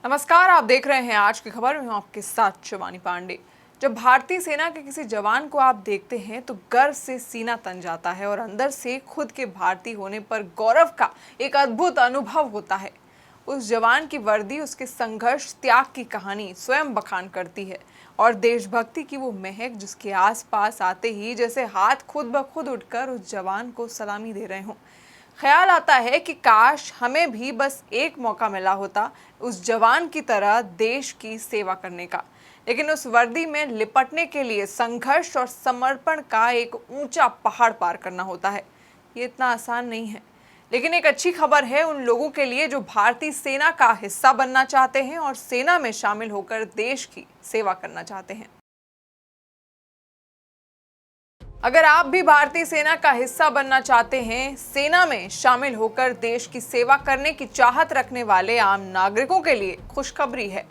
नमस्कार, आप देख रहे हैं आज की खबर। मैं हूं आपके साथ शिवानी पांडे। जब भारतीय सेना के किसी जवान को आप देखते हैं तो गर्व से सीना तन जाता है और अंदर से खुद के भारतीय होने पर गौरव का एक अद्भुत अनुभव होता है। उस जवान की वर्दी, उसके संघर्ष, त्याग की कहानी स्वयं बखान करती है और देशभक्ति की वो महक जिसके आसपास आते ही जैसे हाथ खुद ब खुद उठकर उस जवान को सलामी दे रहे हों। ख्याल आता है कि काश हमें भी बस एक मौका मिला होता उस जवान की तरह देश की सेवा करने का। लेकिन उस वर्दी में लिपटने के लिए संघर्ष और समर्पण का एक ऊंचा पहाड़ पार करना होता है। ये इतना आसान नहीं है। लेकिन एक अच्छी खबर है उन लोगों के लिए जो भारतीय सेना का हिस्सा बनना चाहते हैं और सेना में शामिल होकर देश की सेवा करना चाहते हैं। अगर आप भी भारतीय सेना का हिस्सा बनना चाहते हैं, सेना में शामिल होकर देश की सेवा करने की चाहत रखने वाले आम नागरिकों के लिए खुशखबरी है।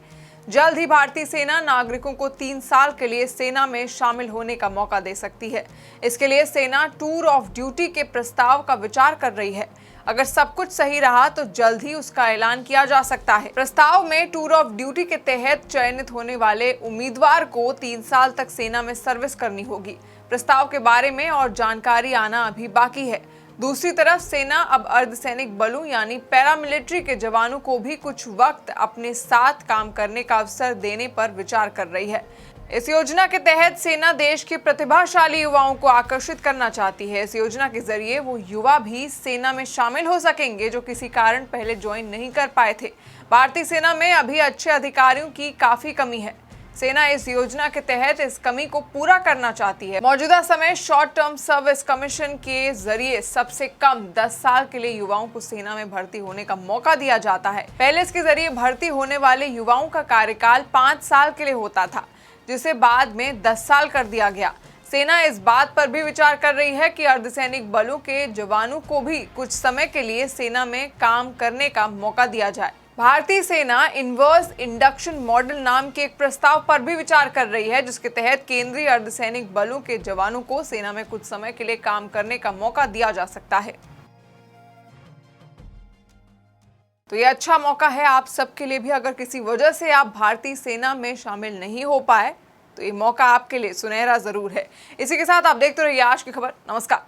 जल्द ही भारतीय सेना नागरिकों को 3 साल के लिए सेना में शामिल होने का मौका दे सकती है। इसके लिए सेना टूर ऑफ ड्यूटी के प्रस्ताव का विचार कर रही है। अगर सब कुछ सही रहा तो जल्द ही उसका ऐलान किया जा सकता है। प्रस्ताव में टूर ऑफ ड्यूटी के तहत चयनित होने वाले उम्मीदवार को 3 साल तक सेना में सर्विस करनी होगी। प्रस्ताव के बारे में और जानकारी आना अभी बाकी है। दूसरी तरफ सेना अब अर्धसैनिक बलों यानी पैरामिलिट्री के जवानों को भी कुछ वक्त अपने साथ काम करने का अवसर देने पर विचार कर रही है। इस योजना के तहत सेना देश के प्रतिभाशाली युवाओं को आकर्षित करना चाहती है। इस योजना के जरिए वो युवा भी सेना में शामिल हो सकेंगे जो किसी कारण पहले ज्वाइन नहीं कर पाए थे। भारतीय सेना में अभी अच्छे अधिकारियों की काफी कमी है। सेना इस योजना के तहत इस कमी को पूरा करना चाहती है। मौजूदा समय शॉर्ट टर्म सर्विस कमीशन के जरिए सबसे कम 10 साल के लिए युवाओं को सेना में भर्ती होने का मौका दिया जाता है। पहले इसके जरिए भर्ती होने वाले युवाओं का कार्यकाल 5 साल के लिए होता था, जिसे बाद में 10 साल कर दिया गया। सेना इस बात पर भी विचार कर रही है कि अर्धसैनिक बलों के जवानों को भी कुछ समय के लिए सेना में काम करने का मौका दिया जाए। भारतीय सेना इनवर्स इंडक्शन मॉडल नाम के एक प्रस्ताव पर भी विचार कर रही है, जिसके तहत केंद्रीय अर्धसैनिक बलों के जवानों को सेना में कुछ समय के लिए काम करने का मौका दिया जा सकता है। तो ये अच्छा मौका है आप सबके लिए भी। अगर किसी वजह से आप भारतीय सेना में शामिल नहीं हो पाए तो ये मौका आपके लिए सुनहरा जरूर है। इसी के साथ आप देखते रहिए आज की खबर। नमस्कार।